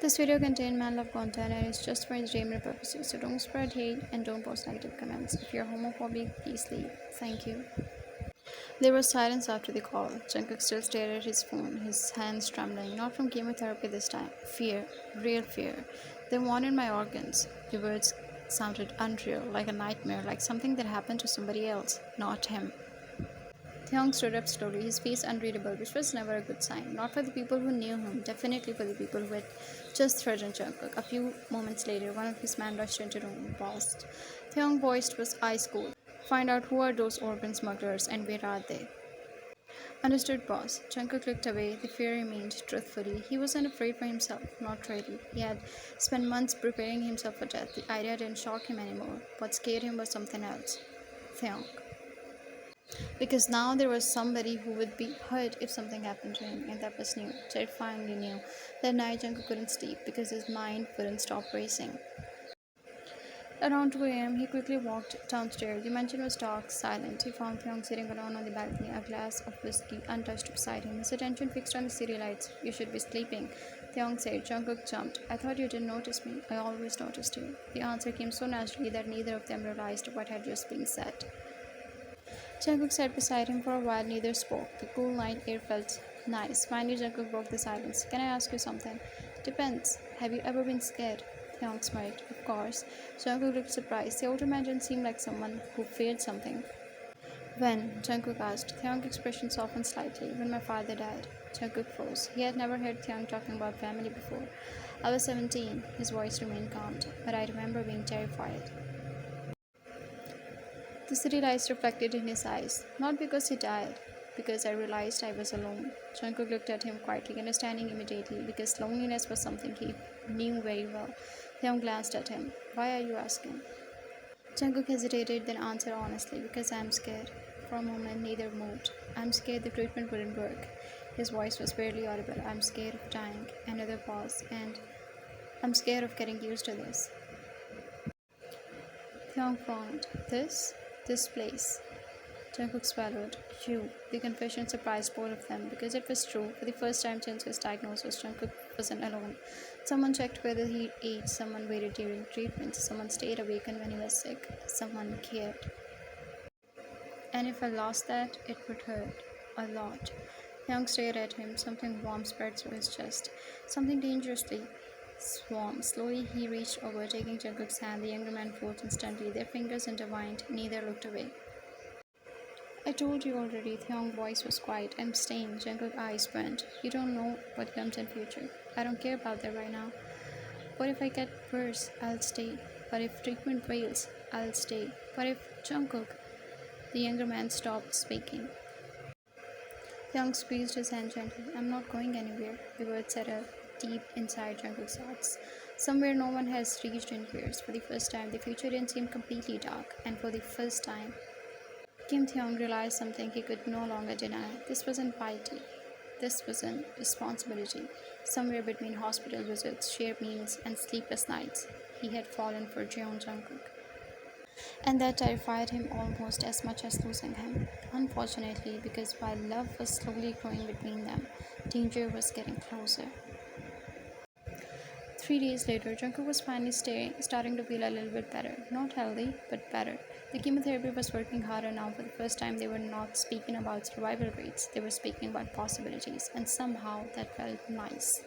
This video contains man-love content and is just for entertainment purposes, so don't spread hate and don't post negative comments. If you're homophobic, please leave. Thank you. There was silence after the call. Jungkook still stared at his phone, his hands trembling, not from chemotherapy this time. Fear, real fear. They wanted my organs. The words sounded unreal, like a nightmare, like something that happened to somebody else, not him. Theong stood up slowly, his face unreadable, which was never a good sign. Not for the people who knew him, definitely for the people who had just threatened Jungkook. A few moments later, one of his men rushed into the room, paused. Theong's voice was ice cold. Find out who are those organ smugglers and where are they? Understood, boss. Jungkook looked away. The fear remained truthfully. He wasn't afraid for himself, not really. He had spent months preparing himself for death. The idea didn't shock him anymore. What scared him was something else. Theong. Because now there was somebody who would be hurt if something happened to him, and that was new, terrifyingly new. That night, Jungkook couldn't sleep because his mind wouldn't stop racing. Around 2 a.m., he quickly walked downstairs. The mansion was dark, silent. He found Pyong sitting alone on the balcony, a glass of whiskey untouched beside him, his attention fixed on the city lights. You should be sleeping, Pyong said. Jungkook jumped. I thought you didn't notice me. I always noticed you. The answer came so naturally that neither of them realized what had just been said. Jungkook sat beside him for a while, neither spoke. The cool night air felt nice. Finally, Jungkook broke the silence. Can I ask you something? Depends. Have you ever been scared? Hyung smiled. Of course. Jungkook looked surprised. The older man didn't seem like someone who feared something. When? Jungkook asked. Hyung's expression softened slightly. When my father died. Jungkook froze. He had never heard Hyung talking about family before. I was 17. His voice remained calm, but I remember being terrified. The city lights reflected in his eyes. Not because he died, because I realized I was alone. Jungkook looked at him quietly, understanding immediately, because loneliness was something he knew very well. Hyung glanced at him. Why are you asking? Jungkook hesitated, then answered honestly, because I'm scared. For a moment, neither moved. I'm scared the treatment wouldn't work. His voice was barely audible. I'm scared of dying. Another pause, and I'm scared of getting used to this. Hyung frowned. This place. Jungkook swallowed. You. The confession surprised both of them because it was true. For the first time since his diagnosis, Jungkook wasn't alone. Someone checked whether he ate, someone waited during treatments, someone stayed awakened when he was sick, someone cared. And if I lost that, it would hurt. A lot. Young stared at him, something warm spread through his chest. Something dangerously warm. Slowly he reached over, taking Jungkook's hand. The younger man froze instantly. Their fingers intertwined. Neither looked away. I told you already, Theong's voice was quiet. I'm staying. Jungkook's eyes burned. You don't know what comes in future. I don't care about that right now. What if I get worse? I'll stay. What if treatment fails? I'll stay. What if Jungkook? The younger man stopped speaking. Young squeezed his hand gently. I'm not going anywhere. The words settled deep inside Jungkook's thoughts. Somewhere no one has reached in years. For the first time, the future didn't seem completely dark. And for the first time, Kim Theong realized something he could no longer deny. This wasn't piety. This wasn't responsibility. Somewhere between hospital visits, shared meals, and sleepless nights, he had fallen for Jeon Jungkook. And that terrified him almost as much as losing him. Unfortunately, because while love was slowly growing between them, danger was getting closer. 3 days later, Jungkook was finally starting to feel a little bit better. Not healthy, but better. The chemotherapy was working harder now. For the first time, they were not speaking about survival rates. They were speaking about possibilities, and somehow that felt nice.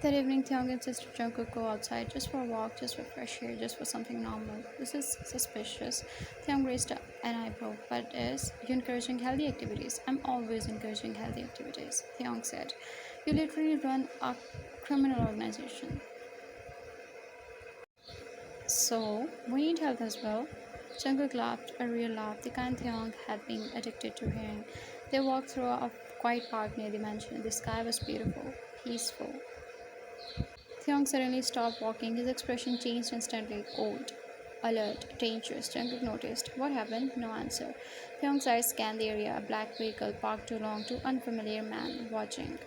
That evening, Theong insisted Jungkook go outside just for a walk, just for fresh air, just for something normal. This is suspicious. Theong raised up an eyebrow. But is you encouraging healthy activities? I'm always encouraging healthy activities, Theong said. You literally run a criminal organization. So, we need health as well. Jungkook laughed, a real laugh, the kind Theong had been addicted to hearing. They walked through a quiet park near the mansion. The sky was beautiful, peaceful. Theong suddenly stopped walking. His expression changed instantly. Cold, alert, dangerous. Jungkook noticed. What happened? No answer. Theong's eyes scanned the area. A black vehicle parked too long. Two unfamiliar men watching.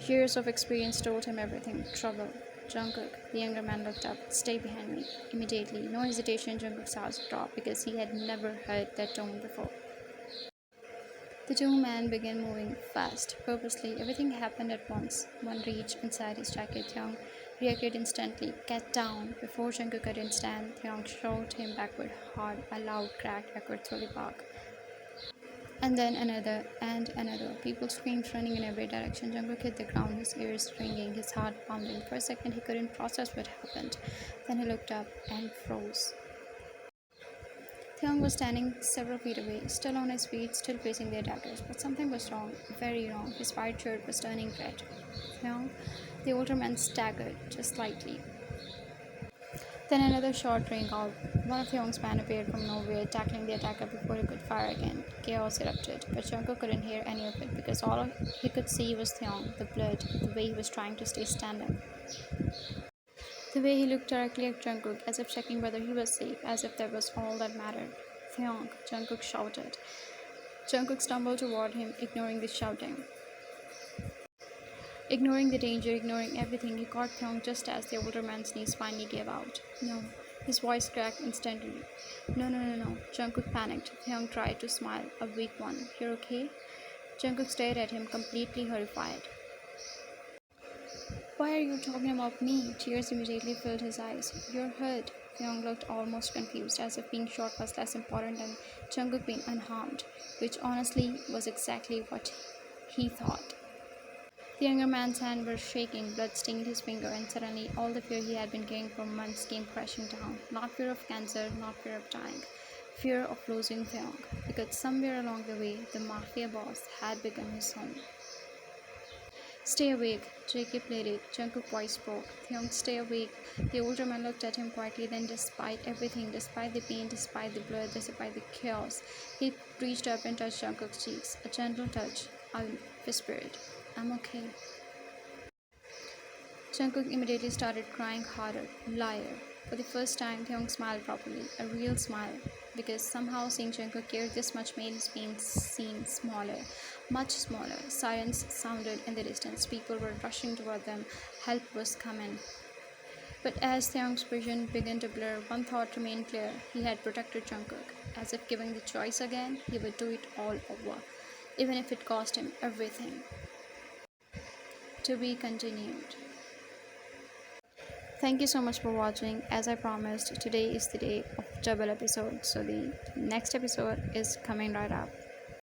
Years of experience told him everything. Trouble. Jungkook. The younger man looked up. Stay behind me. Immediately. No hesitation. Jungkook's heart dropped because he had never heard that tone before. The two men began moving fast, purposely. Everything happened at once. One reached inside his jacket. Theong reacted instantly. Get down! Before Jungkook could stand, Theong shoved him backward hard. A loud crack echoed through the park. And then another and another. People screamed, running in every direction. Jungkook hit the ground, his ears ringing, his heart pounding. For a second, he couldn't process what happened. Then he looked up and froze. Theong was standing several feet away, still on his feet, still facing the attackers. But something was wrong, very wrong. His white shirt was turning red. Theong, the older man staggered, just slightly. Then another shot rang out. One of Theong's men appeared from nowhere, tackling the attacker before he could fire again. Chaos erupted, but Jungkook couldn't hear any of it because all he could see was Theong, the blood, the way he was trying to stay standing. The way he looked directly at Jungkook, as if checking whether he was safe, as if that was all that mattered. Theong, Jungkook shouted. Jungkook stumbled toward him, ignoring the shouting. Ignoring the danger, ignoring everything, he caught Theong just as the older man's knees finally gave out. No. His voice cracked instantly. No. Jungkook panicked. Theong tried to smile, a weak one. You're okay? Jungkook stared at him, completely horrified. Why are you talking about me? Tears immediately filled his eyes. You're hurt. Theong looked almost confused, as if being shot was less important than Jungkook being unharmed, which honestly was exactly what he thought. The younger man's hand was shaking, blood stained his finger, and suddenly all the fear he had been carrying for months came crashing down. Not fear of cancer, not fear of dying, fear of losing Theong, because somewhere along the way, the mafia boss had become his home. Stay awake, JK pleaded. Jungkook's voice broke. Theong, stay awake. The older man looked at him quietly, then despite everything, despite the pain, despite the blood, despite the chaos, he reached up and touched Jungkook's cheeks. A gentle touch. I whispered, I'm okay. Jungkook immediately started crying harder. Liar. For the first time, Theong smiled properly, a real smile, because somehow seeing Jungkook care this much made his pain seem smaller, much smaller. Sirens sounded in the distance. People were rushing toward them. Help was coming. But as Theong's vision began to blur, one thought remained clear. He had protected Jungkook. As if given the choice again, he would do it all over, even if it cost him everything. To be continued. Thank you so much for watching. As I promised, today is the day of double episode, so the next episode is coming right up.